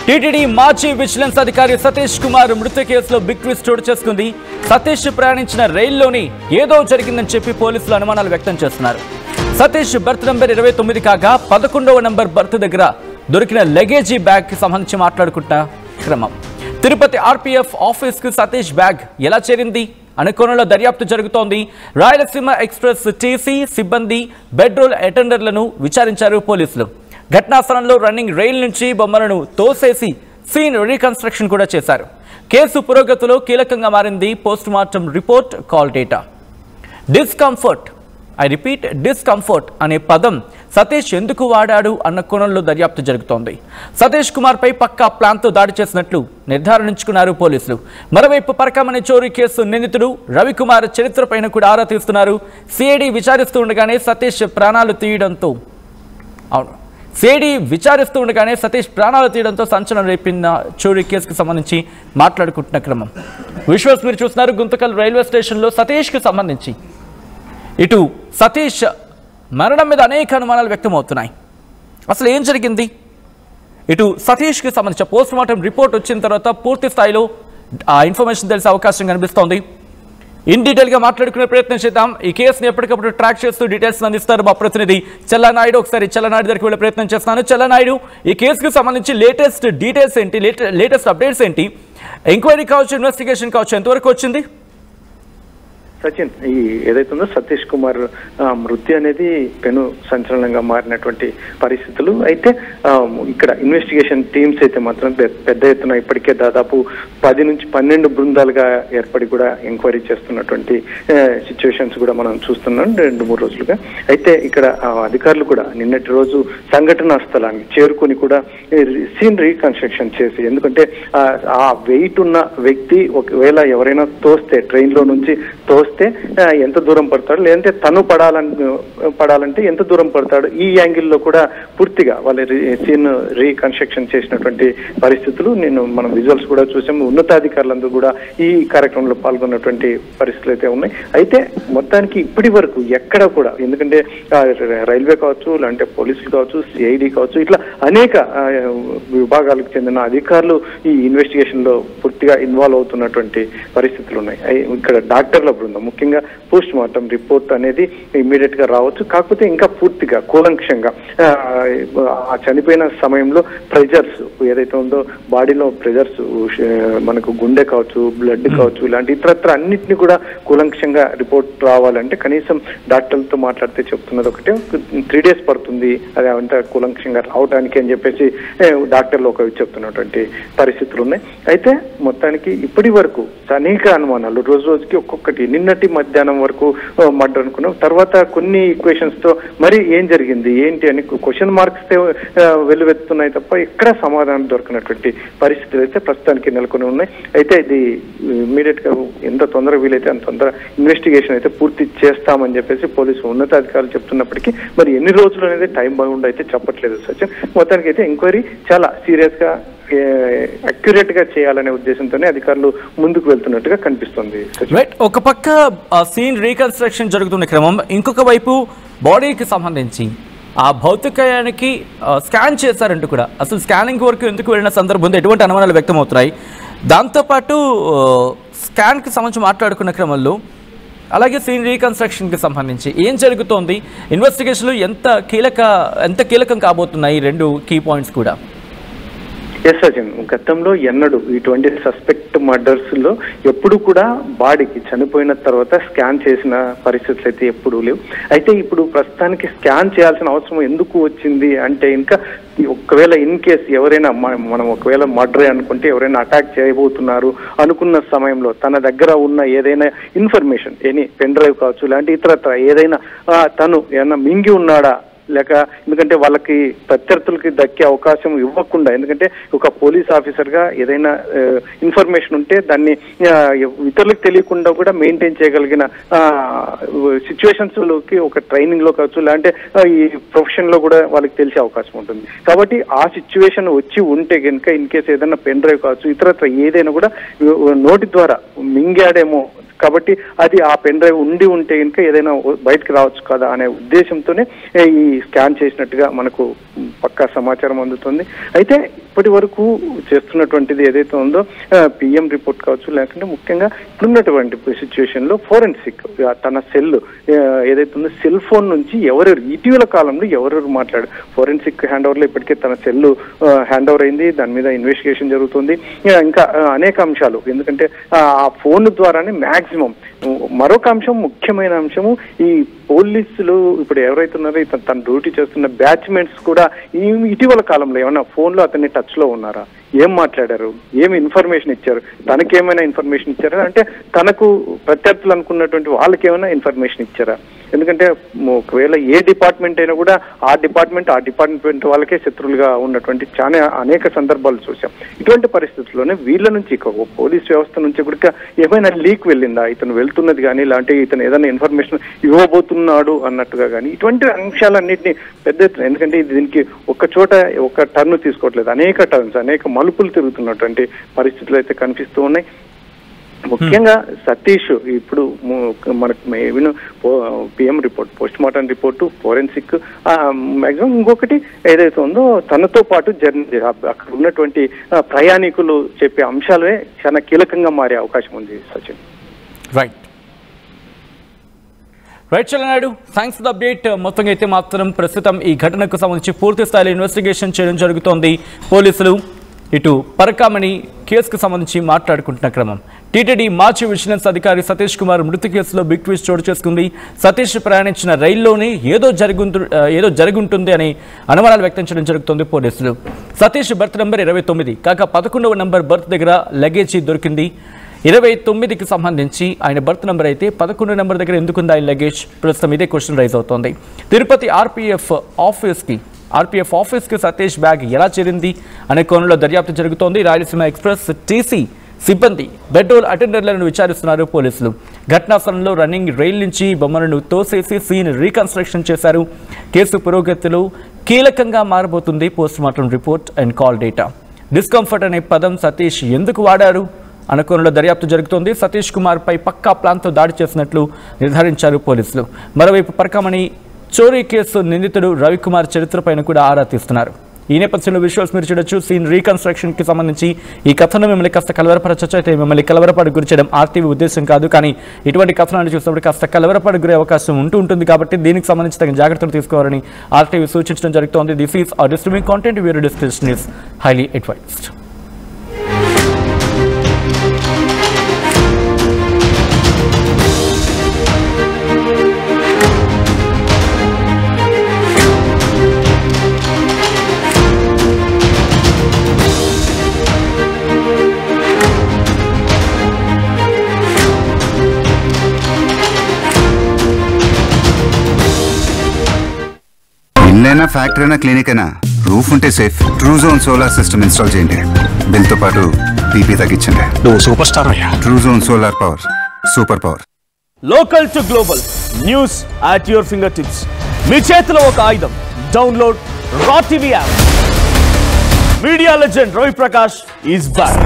TTD మాజీ vigilance అధికారి సతీష్ కుమార్ మృతి కేసులో బిగ్ ట్విస్ట్ చోటు చేసుకుంది. సతీష్ ప్రయాణించిన రైల్లోని ఏదో జరిగిందని చెప్పి పోలీసులు అనుమానాలు వ్యక్తం చేస్తున్నారు. సతీష్ బర్త్ నంబర్ 29 కాగా 11వ నంబర్ బర్త్ దగ్గర దొరికిన లగేజీ బ్యాగ్ కి సంబంధించి మాట్లాడుకుంటా క్రమం. తిరుపతి ఆర్పీఎఫ్ ఆఫీస్ కు సతీష్ బ్యాగ్ ఎలా చేరింది అనే కోణంలో దర్యాప్తు జరుగుతోంది. రాయలసీమ ఎక్స్ప్రెస్ టీసీ సిబ్బంది బెడ్ రోల్ అటెండర్లను విచారించారు పోలీసులు. ఘటనా స్థలంలో రన్నింగ్ రైల్ నుంచి బొమ్మలను తోసేసి సీన్ రీకన్స్ట్రక్షన్ కూడా చేశారు. కేసు పురోగతిలో కీలకంగా మారింది post mortem report call data. Discomfort, I repeat discomfort అనే పదం సతీష్ ఎందుకు వాడాడు అన్న కోణంలో దర్యాప్తు జరుగుతోంది. సతీష్ కుమార్ పై పక్కా ప్లాన్తో దాడి చేసినట్లు నిర్ధారించుకున్నారు పోలీసులు. మరోవైపు పరకామణి చోరీ కేసు నిందితుడు రవికుమార్ చరిత్రపైన కూడా ఆరా తీస్తున్నారు. సిఐడి విచారిస్తూ ఉండగానే సతీష్ ప్రాణాలు తీయడంతో సంచలనం రేపిన చోరీ కేసుకు సంబంధించి మాట్లాడుకుంటున్న క్రమం. విశ్వాస్ మీరు చూస్తున్నారు. గుంతకల్ రైల్వే స్టేషన్లో సతీష్కి సంబంధించి ఇటు సతీష్ మరణం మీద అనేక అనుమానాలు వ్యక్తమవుతున్నాయి. అసలు ఏం జరిగింది? ఇటు సతీష్కి సంబంధించిన పోస్ట్ మార్టం రిపోర్ట్ వచ్చిన తర్వాత పూర్తి స్థాయిలో ఆ ఇన్ఫర్మేషన్ తెలిసే అవకాశం కనిపిస్తోంది. ఇన్ డీటెయిల్గా మాట్లాడుకునే ప్రయత్నం చేద్దాం. ఈ కేసుని ఎప్పటికప్పుడు ట్రాక్ చేస్తూ డీటెయిల్స్ అందిస్తారు మా ప్రతినిధి చెల్లనాయుడు. ఒకసారి చెల్లనాయుడు దగ్గరికి వెళ్ళే ప్రయత్నం చేస్తున్నాను. చెల్లనాయుడు, ఈ కేసుకు సంబంధించి లేటెస్ట్ డీటెయిల్స్ ఏంటి, లేటెస్ట్ అప్డేట్స్ ఏంటి? ఎంక్వైరీ కావచ్చు, ఇన్వెస్టిగేషన్ కావచ్చు, ఎంతవరకు వచ్చింది? సచిన్, ఈ ఏదైతుందో సతీష్ కుమార్ మృతి అనేది పెను సంచలనంగా మారినటువంటి పరిస్థితులు. అయితే ఇక్కడ ఇన్వెస్టిగేషన్ టీమ్స్ అయితే మాత్రం పెద్ద ఎత్తున ఇప్పటికే దాదాపు 10 నుంచి 12 బృందాలుగా ఏర్పడి కూడా ఎంక్వైరీ చేస్తున్నటువంటి సిచ్యువేషన్స్ కూడా మనం చూస్తున్నాం 2-3 రోజులుగా. అయితే ఇక్కడ అధికారులు కూడా నిన్నటి రోజు సంఘటనా స్థలానికి చేరుకొని కూడా సీన్ రీకన్స్ట్రక్షన్ చేసి, ఎందుకంటే ఆ వెయిట్ ఉన్న వ్యక్తి ఒకవేళ ఎవరైనా తోస్తే, ట్రైన్లో నుంచి తోస్తే ఎంత దూరం పడతాడు, లేదంటే తను పడాలంటే ఎంత దూరం పడతాడు, ఈ యాంగిల్లో కూడా పూర్తిగా వాళ్ళ సీన్ రీకన్స్ట్రక్షన్ చేసినటువంటి పరిస్థితులు మనం విజువల్స్ కూడా చూసాము. ఉన్నతాధికారులందరూ కూడా ఈ కార్యక్రమంలో పాల్గొన్నటువంటి పరిస్థితులు అయితే ఉన్నాయి. అయితే మొత్తానికి ఇప్పటి వరకు ఎక్కడ కూడా, ఎందుకంటే రైల్వే కావచ్చు, లేదంటే పోలీసులు కావచ్చు, సిఐడి కావచ్చు, ఇట్లా అనేక విభాగాలకు చెందిన అధికారులు ఈ ఇన్వెస్టిగేషన్ లో పూర్తిగా ఇన్వాల్వ్ అవుతున్నటువంటి పరిస్థితులు ఉన్నాయి. ఇక్కడ డాక్టర్ల బృందం, ముఖ్యంగా పోస్ట్ మార్టం రిపోర్ట్ అనేది ఇమ్మీడియట్ గా రావచ్చు. కాకపోతే ఇంకా పూర్తిగా కూలంకషంగా ఆ చనిపోయిన సమయంలో ప్రెజర్స్ ఏదైతే ఉందో బాడీలో ప్రెజర్స్, మనకు గుండె కావచ్చు, బ్లడ్ కావచ్చు, ఇలాంటి ఇతరత్ర అన్నింటినీ కూడా కూలంకషంగా రిపోర్ట్ రావాలంటే కనీసం డాక్టర్లతో మాట్లాడితే చెప్తున్నది ఒకటే, 3 days పడుతుంది అది అంతా కూలంకషంగా రావడానికి అని చెప్పేసి డాక్టర్లు ఒక చెప్తున్నటువంటి పరిస్థితులు ఉన్నాయి. అయితే మొత్తానికి ఇప్పటి వరకు అనేక అనుమానాలు, రోజు రోజుకి ఒక్కొక్కటి. నిన్నటి మధ్యాహ్నం వరకు మర్డర్ అనుకున్నాం, తర్వాత కొన్ని ఈక్వేషన్స్ తో మరి ఏం జరిగింది ఏంటి అని క్వశ్చన్ మార్క్స్ వెల్లువెత్తున్నాయి తప్ప ఎక్కడ సమాధానం దొరకనటువంటి పరిస్థితులు అయితే ప్రస్తుతానికి నెలకొని ఉన్నాయి. అయితే ఇది ఇమ్మీడియట్ గా ఎంత తొందరగా వీలైతే అంత తొందర ఇన్వెస్టిగేషన్ అయితే పూర్తి చేస్తామని చెప్పేసి పోలీసు ఉన్నతాధికారులు చెప్తున్నప్పటికీ మరి ఎన్ని రోజులు అనేది టైం బౌండ్ అయితే చెప్పట్లేదు సచిన్. మొత్తానికి అయితే ఎంక్వైరీ చాలా సీరియస్ గా అక్యురేట్ గా చేయాలనే ఉద్దేశంతోనే అధికారులు ముందుకు వెళ్తున్నట్టుగా కనిపిస్తుంది. ఒక పక్క సీన్ రీకన్స్ట్రక్షన్ జరుగుతున్న క్రమం, ఇంకొక వైపు బాడీకి సంబంధించి ఆ భౌతికాయానికి స్కాన్ చేశారంటూ కూడా, అసలు స్కానింగ్ వరకు ఎందుకు వెళ్ళిన సందర్భంలో ఎటువంటి అనుమానాలు వ్యక్తమవుతున్నాయి. దాంతోపాటు స్కాన్కి సంబంధించి మాట్లాడుకున్న క్రమంలో అలాగే సీన్ రీకన్స్ట్రక్షన్కి సంబంధించి ఏం జరుగుతోంది, ఇన్వెస్టిగేషన్లు ఎంత కీలకం కాబోతున్నాయి, 2 కీ పాయింట్స్ కూడా. ఎస్ సచిన్, గతంలో ఎన్నడూ ఇటువంటి సస్పెక్ట్ మర్డర్స్ లో ఎప్పుడు కూడా బాడీకి చనిపోయిన తర్వాత స్కాన్ చేసిన పరిస్థితులు అయితే ఎప్పుడూ లేవు. అయితే ఇప్పుడు ప్రస్తుతానికి స్కాన్ చేయాల్సిన అవసరం ఎందుకు వచ్చింది అంటే, ఇంకా ఒకవేళ ఇన్ కేస్ ఎవరైనా మనం ఒకవేళ మర్డర్ అనుకుంటే ఎవరైనా అటాక్ చేయబోతున్నారు అనుకున్న సమయంలో తన దగ్గర ఉన్న ఏదైనా ఇన్ఫర్మేషన్, ఎనీ పెన్ డ్రైవ్ కావచ్చు, ఇలాంటి ఇతరత్ర ఏదైనా తను ఏమన్నా మింగి ఉన్నాడా, లేక ఎందుకంటే వాళ్ళకి ప్రత్యర్థులకి దక్కే అవకాశం ఇవ్వకుండా, ఎందుకంటే ఒక పోలీస్ ఆఫీసర్ గా ఏదైనా ఇన్ఫర్మేషన్ ఉంటే దాన్ని ఇతరులకు తెలియకుండా కూడా మెయింటైన్ చేయగలిగిన సిచ్యువేషన్స్ లోకి ఒక ట్రైనింగ్ లో కావచ్చు, లేదంటే ఈ ప్రొఫెషన్ లో కూడా వాళ్ళకి తెలిసే అవకాశం ఉంటుంది. కాబట్టి ఆ సిచ్యువేషన్ వచ్చి ఉంటే కనుక ఇన్ కేసు ఏదైనా పెన్ డ్రైవ్ కావచ్చు, ఇతరత్ర ఏదైనా కూడా నోటి ద్వారా మింగాడేమో, కాబట్టి అది ఆ పెన్ డ్రైవ్ ఉంటే కనుక ఏదైనా బయటకు రావచ్చు కదా అనే ఉద్దేశంతోనే ఈ స్కాన్ చేసినట్టుగా మనకు పక్కా సమాచారం అందుతుంది. అయితే ఇప్పటి వరకు చేస్తున్నటువంటిది ఏదైతే ఉందో పిఎం రిపోర్ట్ కావచ్చు, లేకుంటే ముఖ్యంగా ఇప్పుడున్నటువంటి సిచ్యువేషన్ లో ఫోరెన్సిక్ తన సెల్ ఏదైతే ఉందో సెల్ ఫోన్ నుంచి ఎవరెవరు ఇటీవల కాలంలో ఎవరెవరు మాట్లాడు ఫోరెన్సిక్ హ్యాండ్ ఓవర్ లో ఇప్పటికే తన సెల్ హ్యాండ్ ఓవర్ అయింది, దాని మీద ఇన్వెస్టిగేషన్ జరుగుతుంది. ఇంకా అనేక అంశాలు, ఎందుకంటే ఆ ఫోన్ ద్వారానే మాక్సిమం. మరొక అంశం, ముఖ్యమైన అంశము, ఈ పోలీసులు ఇప్పుడు ఎవరైతే ఉన్నారో తన డ్యూటీ చేస్తున్న బ్యాచ్మెంట్స్ కూడా ఇటీవల కాలంలో ఏమన్నా ఫోన్ లో అతన్ని టచ్ లో ఉన్నారా, ఏం మాట్లాడారు, ఏమి ఇన్ఫర్మేషన్ ఇచ్చారు, తనకేమైనా ఇన్ఫర్మేషన్ ఇచ్చారా, అంటే తనకు ప్రత్యర్థులు అనుకున్నటువంటి వాళ్ళకి ఏమైనా ఇన్ఫర్మేషన్ ఇచ్చారా? ఎందుకంటే ఒకవేళ ఏ డిపార్ట్మెంట్ అయినా కూడా ఆ డిపార్ట్మెంట్ వాళ్ళకే శత్రువులుగా ఉన్నటువంటి చాలా అనేక సందర్భాలు చూసాం. ఇటువంటి పరిస్థితుల్లోనే వీళ్ళ నుంచి పోలీస్ వ్యవస్థ నుంచి కూడా ఏమైనా లీక్ వెళ్ళిందా, ఇతను వెళ్తున్నది కానీ, ఇలాంటి ఇతను ఏదైనా ఇన్ఫర్మేషన్ ఇవ్వబోతున్నాడు అన్నట్టుగా కానీ, ఇటువంటి అంశాలన్నింటినీ పెద్ద ఎత్తున, ఎందుకంటే దీనికి ఒక చోట ఒక టర్న్ తీసుకోవట్లేదు, అనేక టర్న్స్, అనేక మలుపులు తిరుగుతున్నటువంటి పరిస్థితులు అయితే కనిపిస్తూ ఉన్నాయి. ముఖ్యంగా సతీష్ ఇప్పుడు మనకు PM report, post mortem report, forensic, maximum ఇంకొకటి ఏదైతే ఉందో తనతో పాటు అక్కడ ఉన్నటువంటి ప్రయాణికులు చెప్పే అంశాలే చాలా కీలకంగా మారే అవకాశం ఉంది Sachin. Right Chalanaidu, thanks for the update. మొత్తంగా అయితే మాత్రం ప్రస్తుతం ఈ ఘటనకు సంబంధించి పూర్తి స్థాయిలో ఇన్వెస్టిగేషన్ చేయడం జరుగుతోంది. పోలీసులు ఇటు పరకామణి కేసుకు సంబంధించి మాట్లాడుకుంటున్న క్రమం. టీటీడీ మాజీ విజిలెన్స్ అధికారి సతీష్ కుమార్ మృతి కేసులో బిగ్ ట్విస్ట్ చోటు చేసుకుంది. సతీష్ ప్రయాణించిన రైల్లోనే ఏదో జరుగుంటుంది అని అనుమానాలు వ్యక్తం చేయడం జరుగుతుంది పోలీసులు. సతీష్ బర్త్ నెంబర్ 29 కాక 11వ నెంబర్ బర్త్ దగ్గర లగేజీ దొరికింది. 29కి సంబంధించి ఆయన బర్త్ నెంబర్ అయితే 11 నెంబర్ దగ్గర ఎందుకుంది ఆయన లగేజ్? ప్రస్తుతం ఇదే క్వశ్చన్ రైజ్ అవుతోంది. తిరుపతి ఆర్పీఎఫ్ ఆఫీస్కి సతీష్ బ్యాగ్ ఎలా చేరింది అనే కోణంలో దర్యాప్తు జరుగుతోంది. రాయలసీమ ఎక్స్ప్రెస్ టీసీ సిబ్బంది బెడ్రోల్ అటెండర్లను విచారిస్తున్నారు పోలీసులు. ఘటనా స్థలంలో రన్నింగ్ రైల్ నుంచి బొమ్మలను తోసేసి సీన్ రీకన్స్ట్రక్షన్ చేశారు. కేసు పురోగతిలో కీలకంగా మారబోతుంది post mortem report and call data. Discomfort అనే పదం సతీష్ ఎందుకు వాడారు అనే కోణంలో దర్యాప్తు జరుగుతోంది. సతీష్ కుమార్ పై పక్కా ప్లాన్తో దాడి చేసినట్లు నిర్ధారించారు పోలీసులు. మరోవైపు పరకామణి చోరీ కేసు నిందితుడు రవికుమార్ చరిత్రపైన కూడా ఆరా తీస్తున్నారు. ఈ నేపథ్యంలో విజువల్స్ మీరు చూడొచ్చు. సీన్ రీకన్స్ట్రక్షన్ కి సంబంధించి ఈ కథనం మిమ్మల్ని కాస్త కలవరపరచచ్చు. అయితే మిమ్మల్ని కలవరపాటు గురి చేయడం ఆర్టీవీ ఉద్దేశం కాదు, కానీ ఇటువంటి కథనాన్ని చూసినప్పుడు కాస్త కలవరపాటు గురే అవకాశం ఉంటుంది కాబట్టి దీనికి సంబంధించి తగిన జాగ్రత్తలు తీసుకోవాలని ఆర్టీవీ సూచించడం జరుగుతోంది. This is are distressing content, viewer description is highly advised. ఇల్లైనా ఫ్యాక్టరీ అయినా క్లినిక్ అయినా రూఫ్ ఉంటే safe. Truzon solar system install చేయండి. బిల్ తో పాటు పీపీ తగ్గించండి. నువ్వు సూపర్ స్టార్ అయ్యా. Truzon solar power, super power. Local to global news at your finger tips. మీ చేతిలో ఒక ఆయుధం. Download raw TV app. Media legend Ravi Prakash is back.